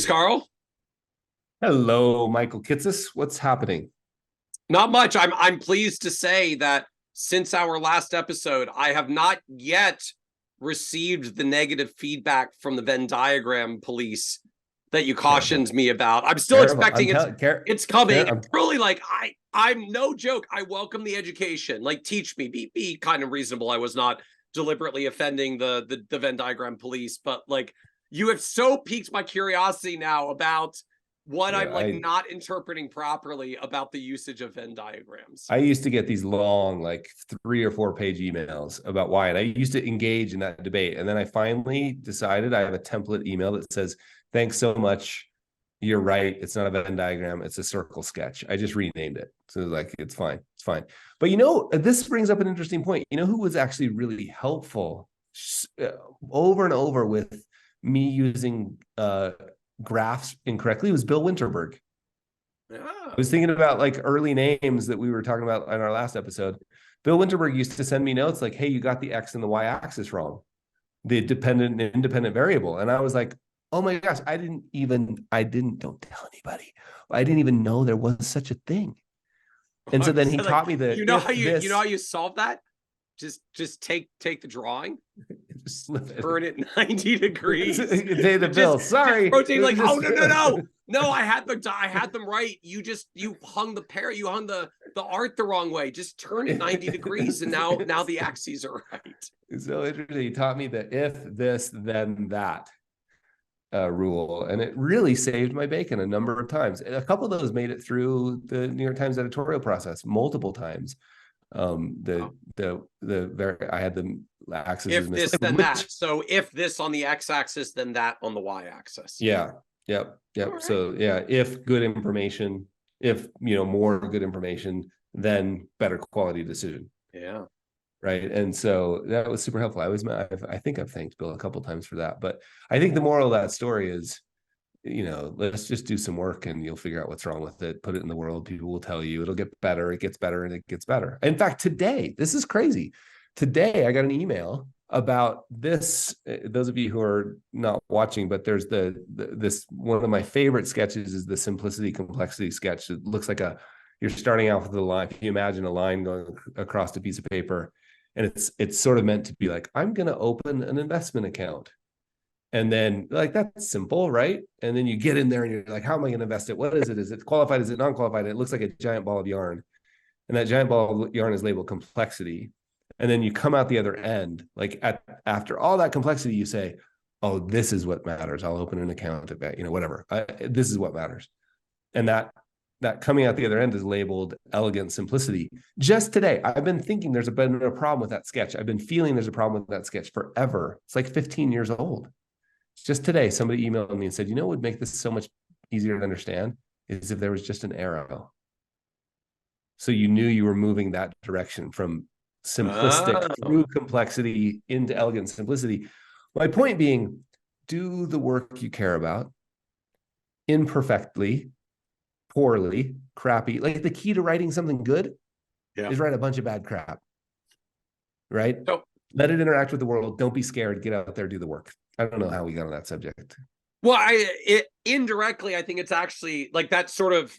Greetings, Carl. Hello, Michael Kitces. What's happening? Not much. I'm pleased to say that since our last episode, I have not yet received the negative feedback from the Venn diagram police that you Terrible. cautioned me about. I'm still Terrible. expecting it's coming. I'm It's really like I'm no joke. I welcome the education. Like, teach me, be kind of reasonable. I was not deliberately offending the Venn diagram police, but like, you have so piqued my curiosity now about what yeah, I'm like not interpreting properly about the usage of Venn diagrams. I used to get these long, like 3 or 4 page emails about why, and I used to engage in that debate. And then I finally decided I have a template email that says, "Thanks so much. You're right. It's not a Venn diagram. It's a circle sketch." I just renamed it. So like, it's fine. It's fine. But this brings up an interesting point. You know who was actually really helpful over and over with me using graphs incorrectly was Bill Winterberg. I was thinking about like early names that we were talking about in our last episode. Bill Winterberg used to send me notes like, "Hey, you got the X and the Y axis wrong, the dependent and independent variable." And I was like, "Oh my gosh, don't tell anybody. I didn't even know there was such a thing." And so then he taught me that you know how you solve that? Just take the drawing, just slip it. turn it 90 degrees. Pay the bill. Sorry. Just rotate like, oh no. I had them right. You hung the art the wrong way. Just turn it 90 degrees, and now the axes are right. It's so interesting. He taught me the if this then that rule, and it really saved my bacon a number of times. A couple of those made it through the New York Times editorial process multiple times. I had the axis if this then that. So if this on the x-axis, then that on the y-axis. Yeah. Yep. Right. So yeah, if good information, if more good information, then better quality decision. Yeah. Right. And so that was super helpful. I think I've thanked Bill a couple of times for that. But I think the moral of that story is, let's just do some work and you'll figure out what's wrong with it. Put it in the world. People will tell you it'll get better. It gets better and it gets better. In fact, today, this is crazy. Today, I got an email about this. Those of you who are not watching, but there's this one of my favorite sketches is the simplicity complexity sketch. It looks like you're starting out with a line. If you imagine a line going across a piece of paper, and it's sort of meant to be like, I'm going to open an investment account. And then like, that's simple, right? And then you get in there and you're like, how am I going to invest it? What is it? Is it qualified? Is it non-qualified? And it looks like a giant ball of yarn. And that giant ball of yarn is labeled complexity. And then you come out the other end, like after all that complexity, you say, oh, this is what matters. I'll open an account at that, whatever. This is what matters. And that coming out the other end is labeled elegant simplicity. Just today, I've been thinking there's been a problem with that sketch. I've been feeling there's a problem with that sketch forever. It's like 15 years old. Just today, somebody emailed me and said, what would make this so much easier to understand is if there was just an arrow. So you knew you were moving that direction from simplistic through complexity into elegant simplicity. My point being, do the work you care about imperfectly, poorly, crappy. Like, the key to writing something good is write a bunch of bad crap, right? So, let it interact with the world. Don't be scared. Get out there, do the work. I don't know how we got on that subject. Well, indirectly, I think it's actually like that sort of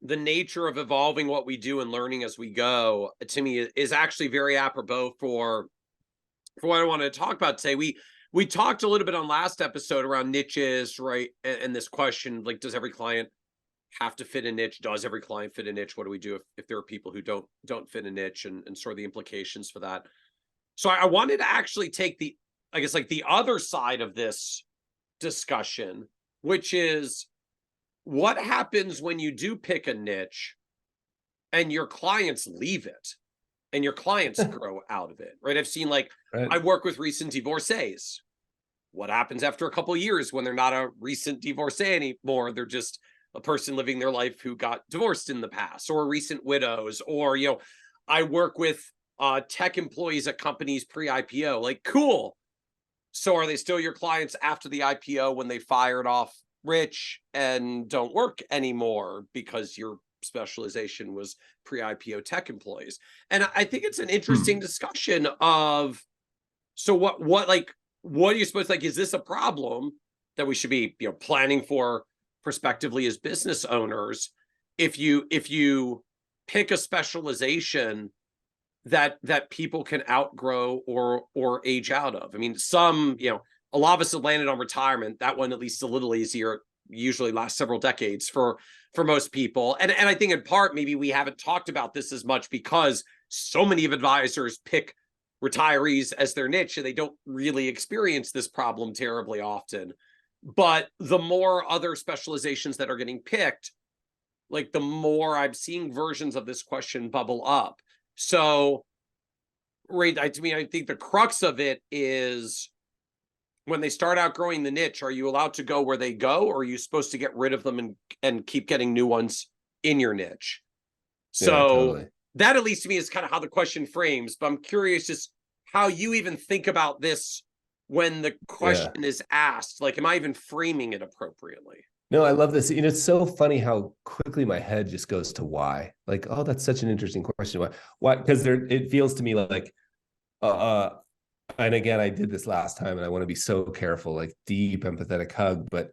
the nature of evolving what we do and learning as we go, to me, is actually very apropos for what I wanted to talk about today. We talked a little bit on last episode around niches, right? And this question, like, does every client have to fit a niche? Does every client fit a niche? What do we do if there are people who don't fit a niche, and sort of the implications for that? So I wanted to actually take the other side of this discussion, which is what happens when you do pick a niche and your clients leave it and your clients grow out of it, right? I've seen I work with recent divorcees. What happens after a couple of years when they're not a recent divorcee anymore? They're just a person living their life who got divorced in the past, or recent widows, or, I work with tech employees at companies pre-IPO. Like, cool. So are they still your clients after the IPO when they fired off Rich and don't work anymore because your specialization was pre-IPO tech employees? And I think it's an interesting discussion of, so what are you supposed to, is this a problem? that we should be, planning for prospectively as business owners. If you pick a specialization that people can outgrow or age out of. I mean, a lot of us have landed on retirement. That one at least a little easier. Usually lasts several decades for most people. And I think in part maybe we haven't talked about this as much because so many of advisors pick retirees as their niche and they don't really experience this problem terribly often. But the more other specializations that are getting picked, like the more I'm seeing versions of this question bubble up. So, right, to me, I think the crux of it is when they start outgrowing the niche, are you allowed to go where they go, or are you supposed to get rid of them and keep getting new ones in your niche? Yeah, So totally. that, at least to me, is kind of how the question frames. But I'm curious just how you even think about this when the question is asked. Like, am I even framing it appropriately? No, I love this. It's so funny how quickly my head just goes to why. Like, oh, that's such an interesting question. Why? Because it feels to me like, and again, I did this last time, and I want to be so careful, like deep empathetic hug. But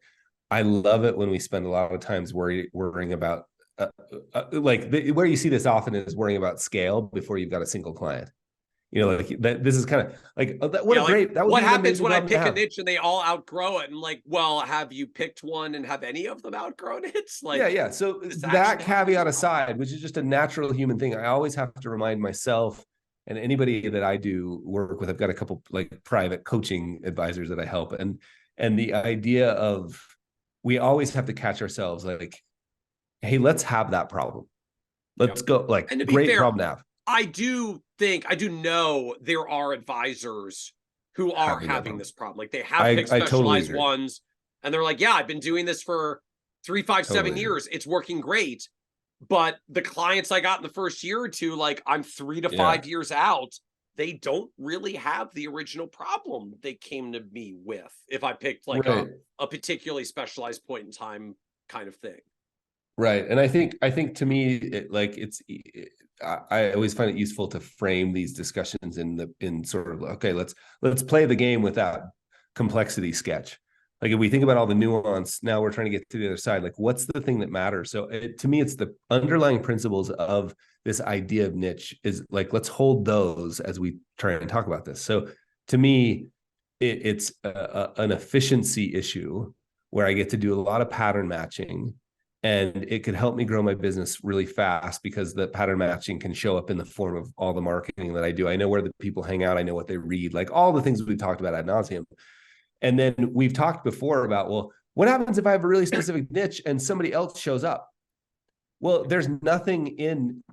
I love it when we spend a lot of times worrying about, where you see this often is worrying about scale before you've got a single client. Like that. This is kind of like, oh, that would what be an happens amazing when I problem to pick a have. niche and they all outgrow it? And like, well, have you picked one and have any of them outgrown it? It's like, Yeah. So this that actually happens? caveat aside, which is just a natural human thing, I always have to remind myself and anybody that I do work with. I've got a couple like private coaching advisors that I help, and the idea of we always have to catch ourselves like, hey, let's have that problem. Let's go. Like, And to be great fair, problem to have. I do know there are advisors who are having this problem. Like, they have picked I totally specialized agree. ones and they're like, yeah, I've been doing this for 3, 5, 7 Totally agree. years. It's working great. But the clients I got in the first year or two, like, I'm 3 to Yeah. 5 years out, they don't really have the original problem they came to me with if I picked like Right. a particularly specialized point in time kind of thing. Right. And I think to me, I always find it useful to frame these discussions in sort of, okay, let's play the game with that complexity sketch. Like, if we think about all the nuance, now we're trying to get to the other side. Like, what's the thing that matters? So to me, it's the underlying principles of this idea of niche is like, let's hold those as we try and talk about this. So to me, it's an efficiency issue where I get to do a lot of pattern matching, and it could help me grow my business really fast because the pattern matching can show up in the form of all the marketing that I do. I know where the people hang out. I know what they read, like all the things we've talked about ad nauseum. And then we've talked before about, well, what happens if I have a really specific niche and somebody else shows up? Well, there's nothing in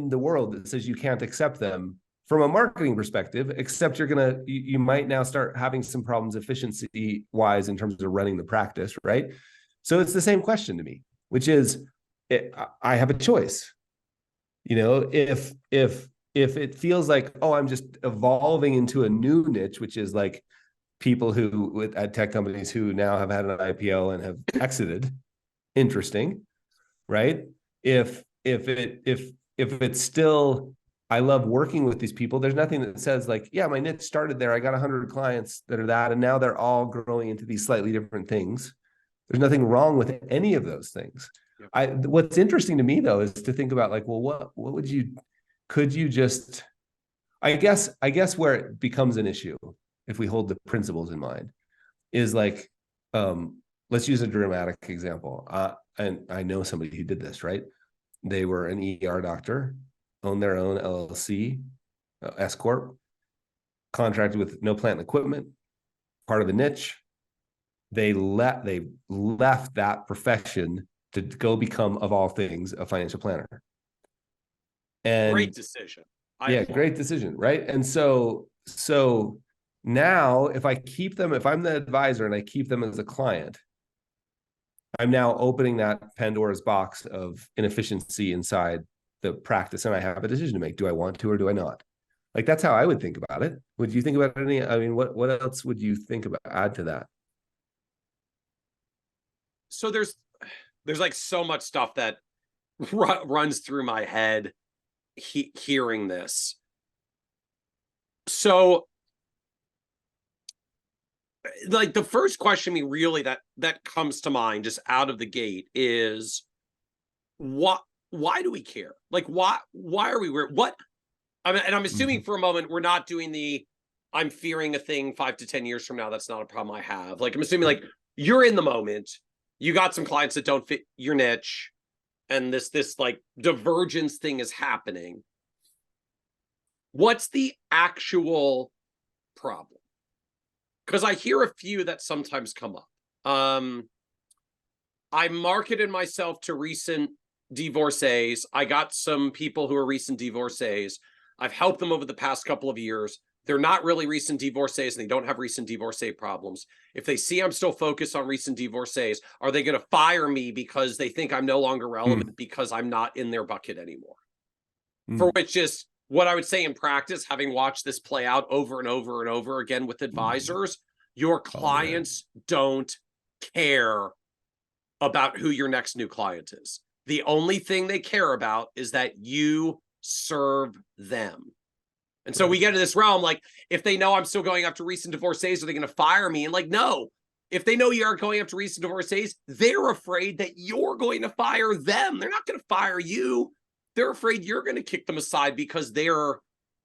the world that says you can't accept them from a marketing perspective, except you might now start having some problems efficiency wise in terms of running the practice, right? So it's the same question to me, which is, I have a choice. If it feels like, oh, I'm just evolving into a new niche, which is like people who at tech companies who now have had an IPO and have exited, interesting, right? If it's still, I love working with these people. There's nothing that says like, yeah, my niche started there. I got 100 clients that are that, and now they're all growing into these slightly different things. There's nothing wrong with any of those things. Yep. What's interesting to me though is to think about like, well, what could you just, I guess where it becomes an issue, if we hold the principles in mind, is like, let's use a dramatic example. And I know somebody who did this, right? They were an ER doctor, owned their own LLC, S Corp, contracted with no plant and equipment, part of the niche. They left that profession to go become, of all things, a financial planner. And great decision. Great decision, right? And so now if I'm the advisor and I keep them as a client, I'm now opening that Pandora's box of inefficiency inside the practice, and I have a decision to make. Do I want to or do I not? Like, that's how I would think about it. Would you think about any? I mean, what else would you think about, add to that? So there's like so much stuff that runs through my head hearing this. So like the first question me really that comes to mind just out of the gate is what why do we care? Like why are we what I mean, and I'm assuming Mhm. for a moment we're not doing the I'm fearing a thing 5 to 10 years from now. That's not a problem I have. Like I'm assuming like you're in the moment. You got some clients that don't fit your niche, and this like divergence thing is happening. What's the actual problem? Because I hear a few that sometimes come up. I marketed myself to recent divorcees. I got some people who are recent divorcees. I've helped them over the past couple of years. They're not really recent divorcees and they don't have recent divorcee problems. If they see I'm still focused on recent divorcees, are they going to fire me because they think I'm no longer Mm, relevant because I'm not in their bucket anymore? For mm, which is what I would say in practice, having watched this play out over and over and over again with mm. advisors, your Oh man. clients don't care about who your next new client is. The only thing they care about is that you serve them. And so we Right. get to this realm like, if they know I'm still going after recent divorcees, are they going to fire me? And like, no. If they know you aren't going after recent divorcees, they're afraid that you're going to fire them. They're not going to fire you. They're afraid you're going to kick them aside because they're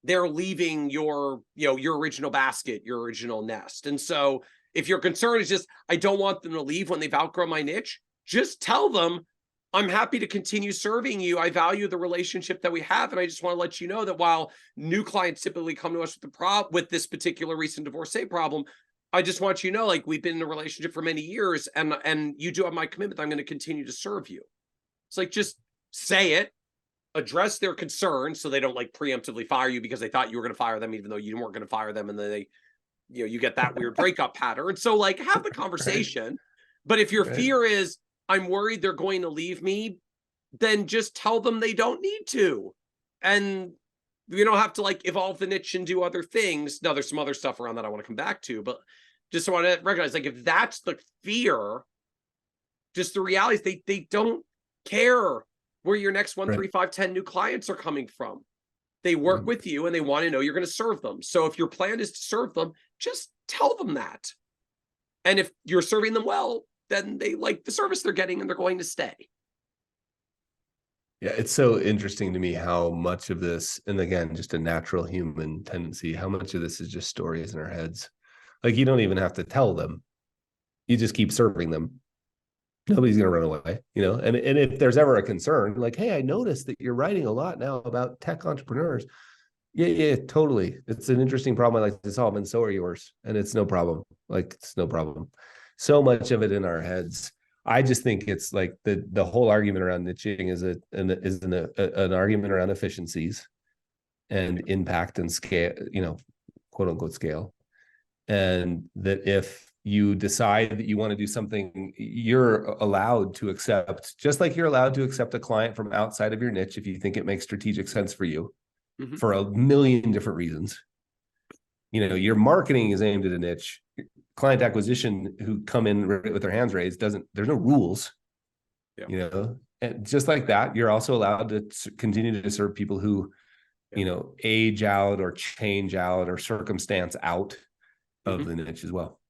leaving your original basket, your original nest. And so if your concern is just I don't want them to leave when they've outgrown my niche, just tell them I'm happy to continue serving you. I value the relationship that we have, and I just want to let you know that while new clients typically come to us with this particular recent divorcee problem, I just want you to know, like we've been in a relationship for many years, and you do have my commitment that I'm going to continue to serve you. It's like just say it, address their concerns, so they don't like preemptively fire you because they thought you were going to fire them, even though you weren't going to fire them, and then you get that weird breakup pattern. So like have the Right. conversation. But if your Right. fear is I'm worried they're going to leave me, then just tell them they don't need to. And you don't have to like evolve the niche and do other things. Now there's some other stuff around that I want to come back to, but just want to recognize like if that's the fear, just the reality is they don't care where your next one, Right. 3, 5, 10 new clients are coming from. They work Mm. with you and they want to know you're going to serve them. So if your plan is to serve them, just tell them that. And if you're serving them well, then they like the service they're getting and they're going to stay. Yeah, it's so interesting to me how much of this, and again, just a natural human tendency, how much of this is just stories in our heads. Like you don't even have to tell them. You just keep serving them. Nobody's going to run away, and if there's ever a concern, like, hey, I noticed that you're writing a lot now about tech entrepreneurs. Yeah, yeah, totally. It's an interesting problem I like to solve, and so are yours. And it's no problem. Like it's no problem. So much of it in our heads. I just think it's like the whole argument around niching is an argument around efficiencies and impact and scale, quote unquote scale. And that if you decide that you want to do something, you're allowed to accept, just like you're allowed to accept a client from outside of your niche if you think it makes strategic sense for you Mhm. for a million different reasons. Your marketing is aimed at a niche. Client acquisition who come in with their hands raised there's no rules, Yeah. and just like that, you're also allowed to continue to serve people who, Yeah. age out or change out or circumstance out of Mhm. the niche as well.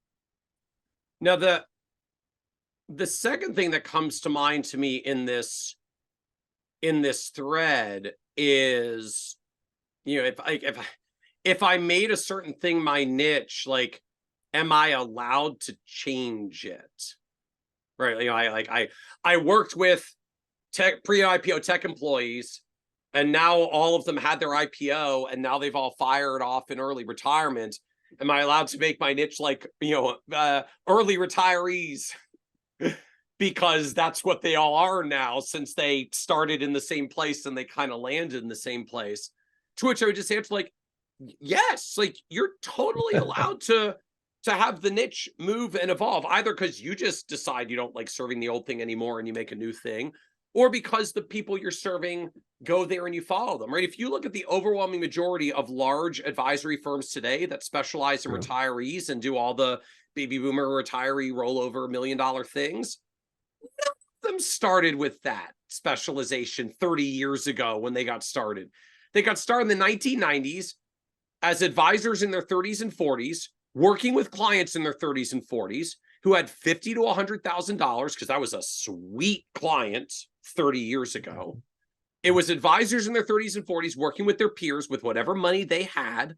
Now the second thing that comes to mind to me in this thread is, if I made a certain thing my niche, like, am I allowed to change it? Right? I worked with tech pre-IPO tech employees, and now all of them had their IPO, and now they've all fired off in early retirement. Am I allowed to make my niche like early retirees? Because that's what they all are now, since they started in the same place and they kind of landed in the same place. To which I would just answer like, yes, like you're totally allowed to have the niche move and evolve, either because you just decide you don't like serving the old thing anymore and you make a new thing, or because the people you're serving go there and you follow them, right? If you look at the overwhelming majority of large advisory firms today that specialize in True. retirees and do all the baby boomer retiree rollover $1 million things, them started with that specialization 30 years ago when they got started. They got started in the 1990s as advisors in their 30s and 40s working with clients in their 30s and 40s who had $50,000 to $100,000, because that was a sweet client 30 years ago. It was advisors in their 30s and 40s working with their peers with whatever money they had.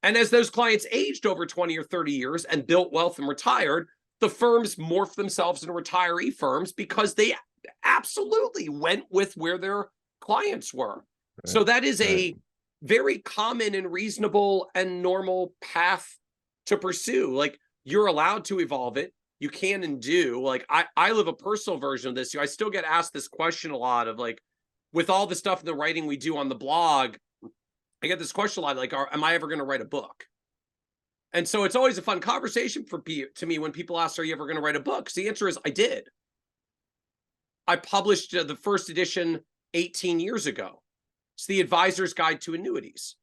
And as those clients aged over 20 or 30 years and built wealth and retired, the firms morphed themselves into retiree firms because they absolutely went with where their clients were. Right. So that is a very common and reasonable and normal path to pursue. Like, you're allowed to evolve it. You can and do. Like, I live a personal version of this. I still get asked this question a lot of, like, with all the stuff in the writing we do on the blog, I get this question a lot, like, am I ever going to write a book? And so it's always a fun conversation to me when people ask, are you ever going to write a book? So the answer is, I did. I published the first edition 18 years ago. It's the Advisor's Guide to Annuities.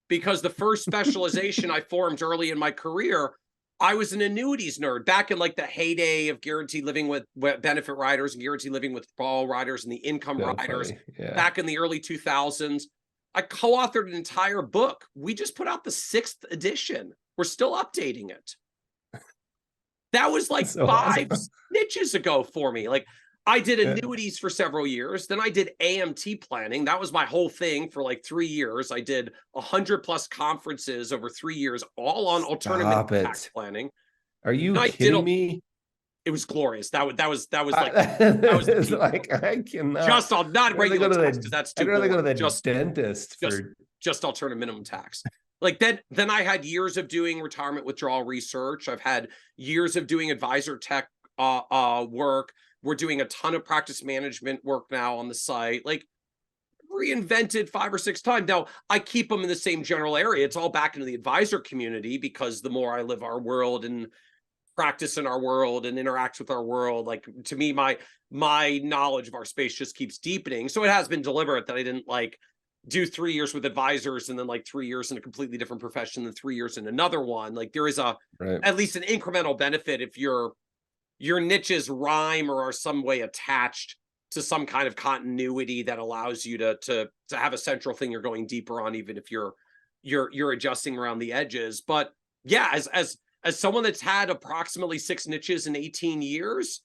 Because the first specialization I formed early in my career, I was an annuities nerd back in like the heyday of guaranteed living with benefit riders and guaranteed living withdrawal riders and the income riders. Back in the early 2000s. I co-authored an entire book. We just put out the 6th edition. We're still updating it. That was like so 5 niches ago for me. Like, I did annuities for several years. Then I did AMT planning. That was my whole thing for like 3 years. I did 100+ conferences over 3 years, all on alternative tax planning. Are you kidding me? It was glorious. That was like that was like, I cannot. Just on not regular tax, because that's too. I'd rather go to the dentist for just alternative minimum tax. Like, then I had years of doing retirement withdrawal research. I've had years of doing advisor tech work. We're doing a ton of practice management work now on the site. Like, reinvented 5 or 6 times. Now, I keep them in the same general area. It's all back into the advisor community, because the more I live our world and practice in our world and interact with our world, like, to me, my knowledge of our space just keeps deepening. So it has been deliberate that I didn't like do 3 years with advisors and then like 3 years in a completely different profession, then 3 years in another one. Like, there is at least an incremental benefit if your niches rhyme or are some way attached to some kind of continuity that allows you to have a central thing you're going deeper on, even if you're adjusting around the edges. But yeah, as someone that's had approximately 6 niches in 18 years,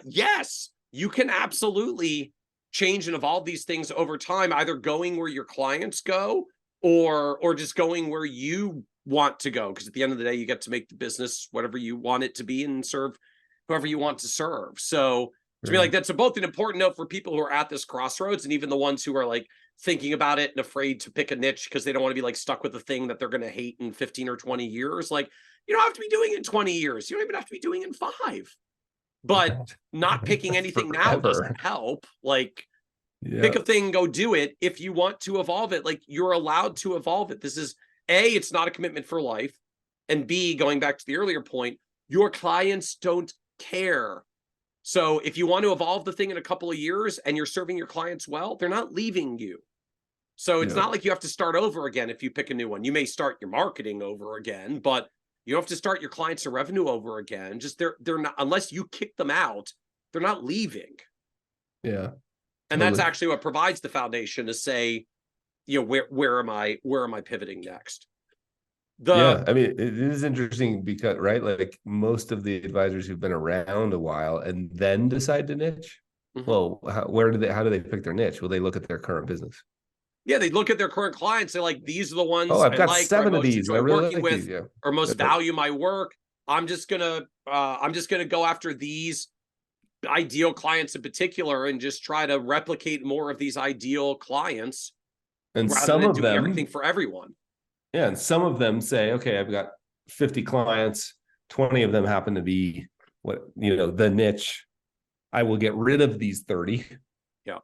yes, you can absolutely change and evolve these things over time, either going where your clients go or just going where you want to go. Because at the end of the day, you get to make the business whatever you want it to be and serve whoever you want to serve. So to me, like, that's both an important note for people who are at this crossroads, and even the ones who are like thinking about it and afraid to pick a niche because they don't want to be like stuck with the thing that they're going to hate in 15 or 20 years. Like, you don't have to be doing it in 20 years. You don't even have to be doing it in 5. But not picking anything now doesn't help. Like, pick a thing, go do it. If you want to evolve it, like, you're allowed to evolve it. This is A, it's not a commitment for life. And B, going back to the earlier point, your clients don't care. So if you want to evolve the thing in a couple of years and you're serving your clients well, they're not leaving you. So it's not like you have to start over again if you pick a new one. You may start your marketing over again, but you don't have to start your clients and revenue over again. Just they're not, unless you kick them out, they're not leaving. Yeah. And that's actually what provides the foundation to say, you know, where am I pivoting next? I mean, it is interesting because, right, like, most of the advisors who've been around a while and then decide to niche. Well, how do they pick their niche? Well, they look at their current business. Yeah, they look at their current clients. They're like, these are the ones I've got 7 of these. I really working with, or most value my work. I'm just gonna go after these ideal clients in particular and just try to replicate more of these ideal clients. And some of them, everything for everyone. Yeah, and some of them say, okay, I've got 50 clients, 20 of them happen to be the niche. I will get rid of these 30. Yeah.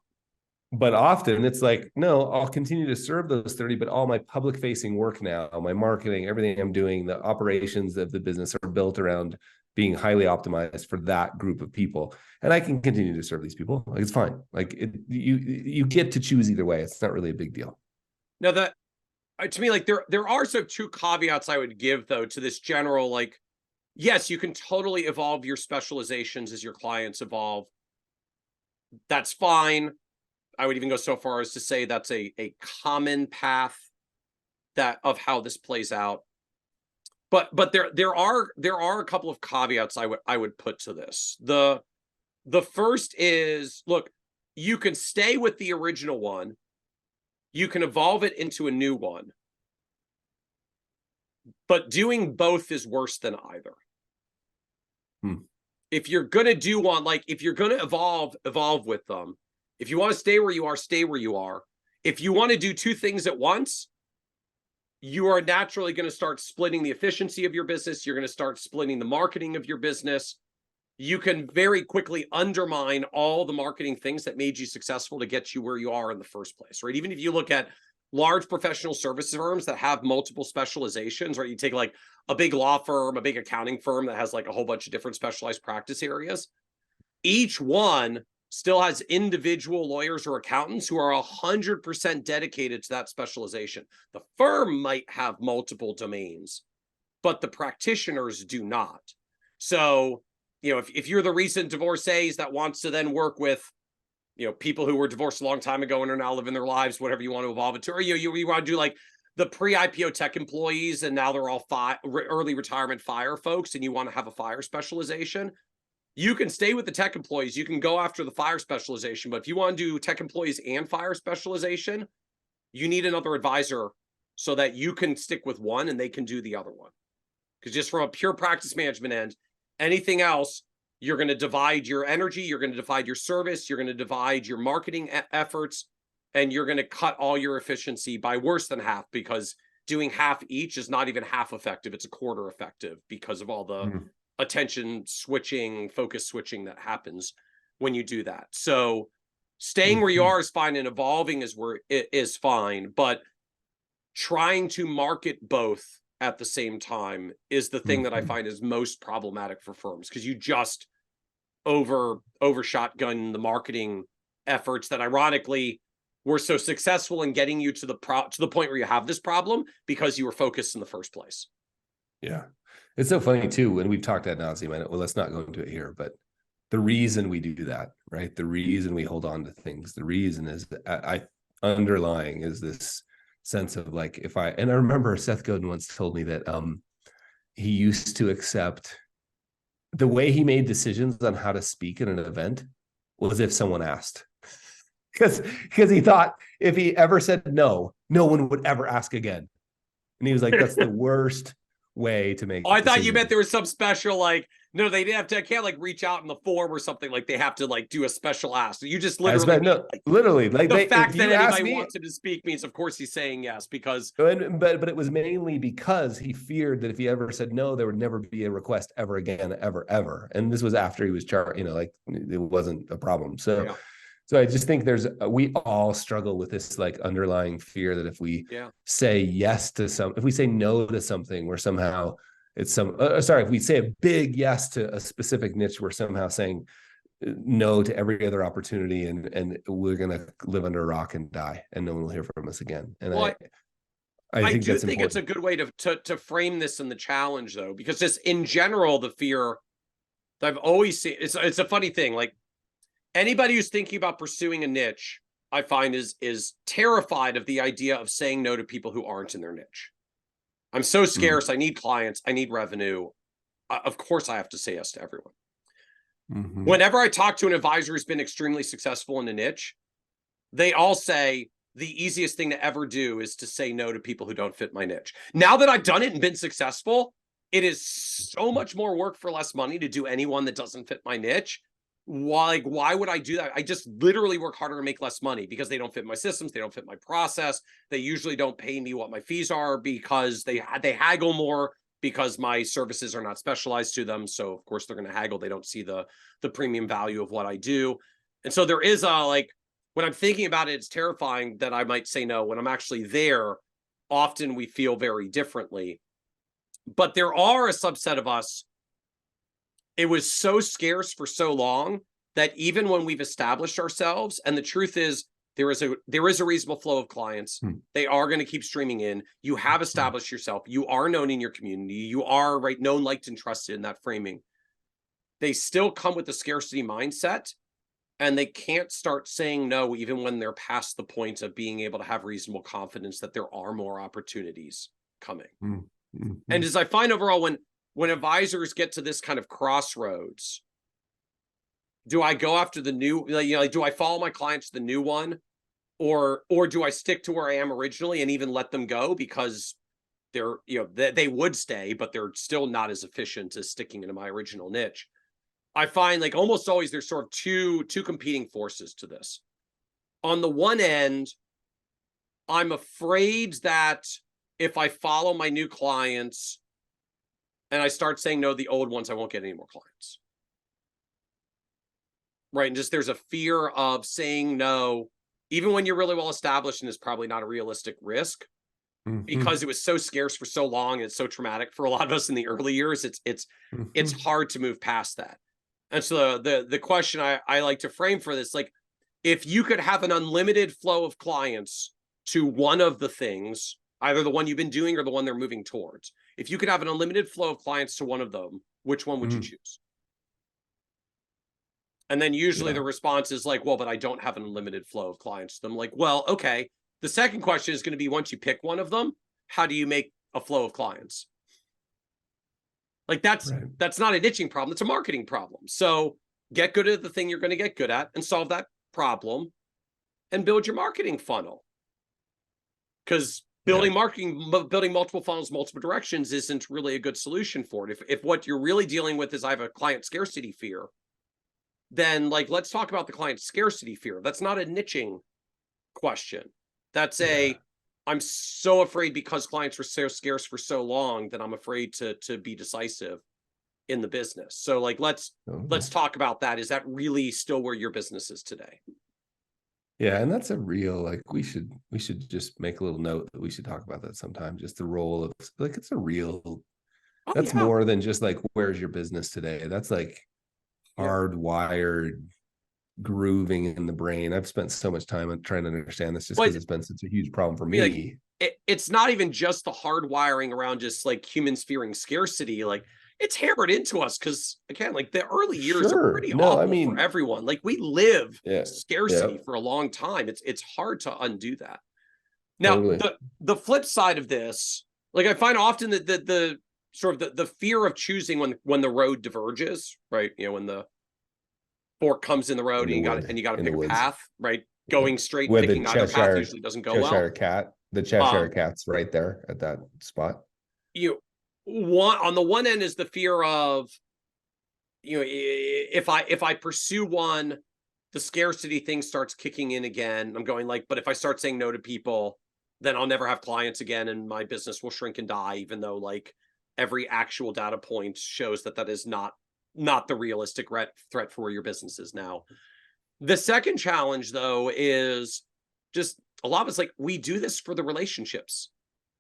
But often it's like, no, I'll continue to serve those 30, but all my public facing work now, my marketing, everything I'm doing, the operations of the business are built around being highly optimized for that group of people. And I can continue to serve these people. Like, it's fine. Like, you get to choose either way. It's not really a big deal. No, to me, like, there are sort of 2 caveats I would give, though, to this general, like, yes, you can totally evolve your specializations as your clients evolve. That's fine. I would even go so far as to say that's a common path of how this plays out. but there are a couple of caveats I would put to this. The first is, look, you can stay with the original one, you can evolve it into a new one, but doing both is worse than either. If you're gonna do one, like if you're gonna evolve with them. If you want to stay where you are, stay where you are. If you want to do two things at once, you are naturally going to start splitting the efficiency of your business. You're going to start splitting the marketing of your business. You can very quickly undermine all the marketing things that made you successful to get you where you are in the first place, right? Even if you look at large professional service firms that have multiple specializations, right? You take like a big law firm, a big accounting firm that has like a whole bunch of different specialized practice areas. Each one still has individual lawyers or accountants who are 100% dedicated to that specialization. The firm might have multiple domains, but the practitioners do not. So, if you're the recent divorcees that wants to then work with, people who were divorced a long time ago and are now living their lives, whatever you want to evolve it to, or you want to do like the pre-IPO tech employees and now they're all early retirement fire folks, and you want to have a fire specialization, you can stay with the tech employees. You can go after the fire specialization. But if you want to do tech employees and fire specialization, you need another advisor so that you can stick with one and they can do the other one. Because just from a pure practice management end, anything else, you're going to divide your energy, you're going to divide your service, you're going to divide your marketing efforts, and you're going to cut all your efficiency by worse than half, because doing half each is not even half effective. It's a quarter effective because of all the attention switching, focus switching that happens when you do that. So staying where you are is fine, and evolving is fine, but trying to market both at the same time is the thing that I find is most problematic for firms, because you just overshotgun the marketing efforts that ironically were so successful in getting you to the point where you have this problem because you were focused in the first place. Yeah. It's so funny too, when we've talked ad nauseum, well, let's not go into it here, but the reason we do that, right? The reason we hold on to things, the reason is I underlying is this sense of like, and I remember Seth Godin once told me that he used to accept the way he made decisions on how to speak at an event was if someone asked. Because he thought if he ever said no, no one would ever ask again. And he was like, that's the worst way to make I thought you meant there was some special, like, no, they can't like reach out in the form or something, like they have to like do a special ask. You just literally the fact that anybody wants him to speak means of course he's saying yes, because but it was mainly because he feared that if he ever said no, there would never be a request ever again, ever. And this was after he was like it wasn't a problem. So I just think we all struggle with this like underlying fear that if we say yes to if we say no to something, we're somehow if we say a big yes to a specific niche, we're somehow saying no to every other opportunity, and we're going to live under a rock and die, and no one will hear from us again. And I think that's important. It's a good way to frame this in the challenge, though, because just in general, the fear that I've always seen, it's a funny thing. Like anybody who's thinking about pursuing a niche, I find is terrified of the idea of saying no to people who aren't in their niche. I'm so scarce. I need clients. I need revenue. Of course, I have to say yes to everyone. Whenever I talk to an advisor who's been extremely successful in a niche, they all say the easiest thing to ever do is to say no to people who don't fit my niche. Now that I've done it and been successful, it is so much more work for less money to do anyone that doesn't fit my niche. Why would I do that? I just literally work harder to make less money because they don't fit my systems. They don't fit my process. They usually don't pay me what my fees are because they haggle more because my services are not specialized to them. So of course they're going to haggle. They don't see the premium value of what I do. And so there is when I'm thinking about it, it's terrifying that I might say no. When I'm actually there, often we feel very differently. But there are a subset of us. It was so scarce for so long that even when we've established ourselves, and the truth is there is a reasonable flow of clients, they are going to keep streaming in. You have established yourself. You are known in your community. You are known, liked, and trusted in that framing. They still come with the scarcity mindset, and they can't start saying no even when they're past the point of being able to have reasonable confidence that there are more opportunities coming. And Mhm. as I find overall, when advisors get to this kind of crossroads, do I go after the new, like, do I follow my clients to the new one, or do I stick to where I am originally and even let them go because they're, they would stay, but they're still not as efficient as sticking into my original niche? I find like almost always there's sort of two competing forces to this. On the one end, I'm afraid that if I follow my new clients and I start saying no to the old ones, I won't get any more clients. Right. And just there's a fear of saying no, even when you're really well established, and it's probably not a realistic risk Mhm. because it was so scarce for so long and it's so traumatic for a lot of us in the early years. It's Mhm. hard to move past that. And so the question I like to frame for this, like, if you could have an unlimited flow of clients to one of the things, either the one you've been doing or the one they're moving towards, if you could have an unlimited flow of clients to one of them, which one would you Mm. choose? And then usually Yeah. the response is like, well, but I don't have an unlimited flow of clients. I'm like, well, okay. The second question is going to be, once you pick one of them, how do you make a flow of clients? Like Right. that's not a niching problem, it's a marketing problem. So get good at the thing you're going to get good at and solve that problem and build your marketing funnel. Because Yeah. building multiple funnels, multiple directions isn't really a good solution for it. If what you're really dealing with is I have a client scarcity fear, then like let's talk about the client scarcity fear. That's not a niching question. That's Yeah. a, I'm so afraid because clients were so scarce for so long that I'm afraid to be decisive in the business. So like Okay. let's talk about that. Is that really still where your business is today? Yeah, and that's a real like we should just make a little note that we should talk about that sometime. Just the role of like it's a real Oh that's yeah. more than just like where's your business today. That's like Yeah. hardwired grooving in the brain. I've spent so much time on trying to understand this just because But it's been such a huge problem for like me. it's not even just the hard wiring around just like humans fearing scarcity. Like it's hammered into us because again, like the early years are Sure. pretty No, I awful for mean, everyone. Like we live yeah, yeah, scarcity for a long time. It's hard to undo that. Now, totally. the flip side of this, like I find often that the sort of the fear of choosing when the road diverges, right? When the fork comes in the road In the and wood, you got to in the pick a woods. path, right? Yeah. Going straight and With the picking either path usually doesn't go Cheshire well. cat, the Cheshire Um, cat's right there at that spot. you one on the one end is the fear of, if I pursue one, the scarcity thing starts kicking in again. I'm going like, but if I start saying no to people, then I'll never have clients again and my business will shrink and die, even though like every actual data point shows that that is not the realistic threat for where your business is now. The second challenge though is just a lot of us, like, we do this for the relationships.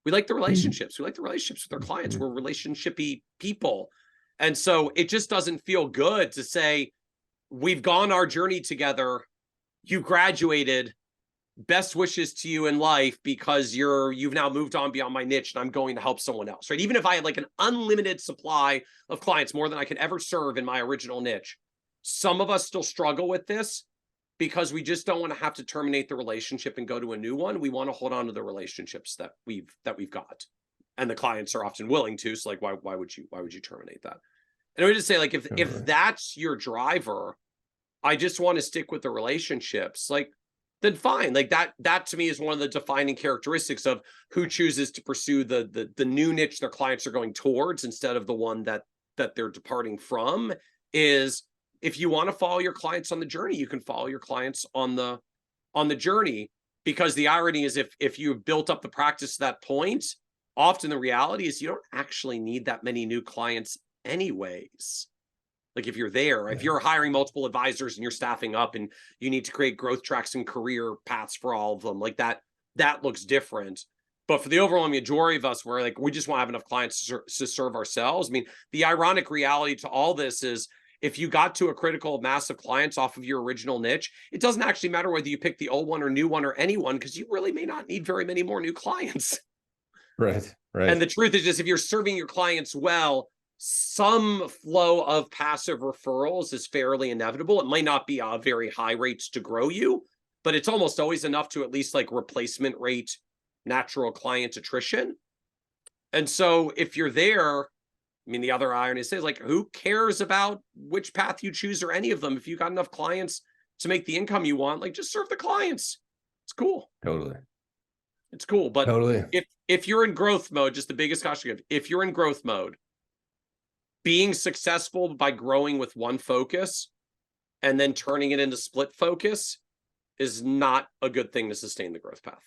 We like the Mhm. relationships. We like the relationships with our clients. Mhm. We're relationshipy people. And so it just doesn't feel good to say, we've gone our journey together. You graduated. Best wishes to you in life because you've now moved on beyond my niche and I'm going to help someone else, right? Even if I had like an unlimited supply of clients, more than I could ever serve in my original niche, some of us still struggle with this because we just don't want to have to terminate the relationship and go to a new one. We want to hold on to the relationships that we've got. And the clients are often willing to. So like why would you terminate that? And I would just say, like, if Totally. that's your driver, I just want to stick with the relationships, like, then fine. Like that to me is one of the defining characteristics of who chooses to pursue the new niche their clients are going towards instead of the one that they're departing from. Is, if you want to follow your clients on the journey, you can follow your clients on the journey. Because the irony is, if you've built up the practice to that point, often the reality is you don't actually need that many new clients anyways. Like if you're there, if Yeah. you're hiring multiple advisors and you're staffing up and you need to create growth tracks and career paths for all of them, like that looks different. But for the overwhelming majority of us, we're like, we just want to have enough clients to serve ourselves. I mean, the ironic reality to all this is, if you got to a critical mass of clients off of your original niche, it doesn't actually matter whether you pick the old one or new one or anyone, because you really may not need very many more new clients. Right. And Right. the truth is just, if you're serving your clients well, some flow of passive referrals is fairly inevitable. It might not be very high rates to grow you, but it's almost always enough to at least like replacement rate natural client attrition. And so if you're there, I mean, the other irony is like, who cares about which path you choose or any of them? If you got enough clients to make the income you want, like just serve the clients. It's cool. Totally. It's cool. But Totally. if you're in growth mode, just the biggest caution, if you're in growth mode, being successful by growing with one focus and then turning it into split focus is not a good thing to sustain the growth path.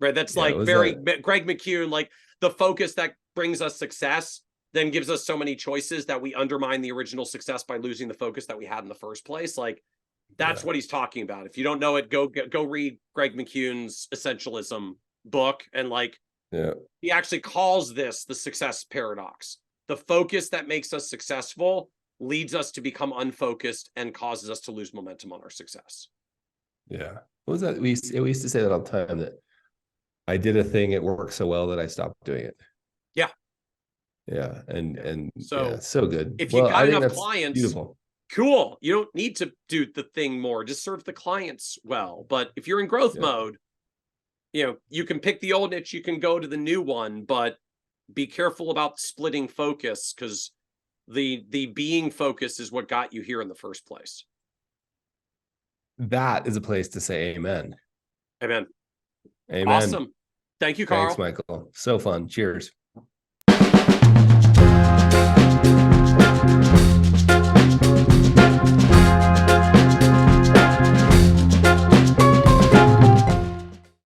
Right? That's like very Greg McCune, like the focus that brings us success then gives us so many choices that we undermine the original success by losing the focus that we had in the first place. Like that's what he's talking about. If you don't know it, go read Greg McCune's Essentialism book. And like, he actually calls this the success paradox. The focus that makes us successful leads us to become unfocused and causes us to lose momentum on our success. Yeah. What was that? We used to say that all the time, that I did a thing, it worked so well that I stopped doing it. Yeah. Yeah. And so, yeah, so good. If you got enough clients, beautiful. Cool. You don't need to do the thing more. Just serve the clients well. But if you're in growth mode, you know, you can pick the old niche, you can go to the new one, but be careful about splitting focus, because the being focused is what got you here in the first place. That is a place to say amen. Amen. Amen. Awesome. Thank you, Carl. Thanks, Michael. So fun. Cheers.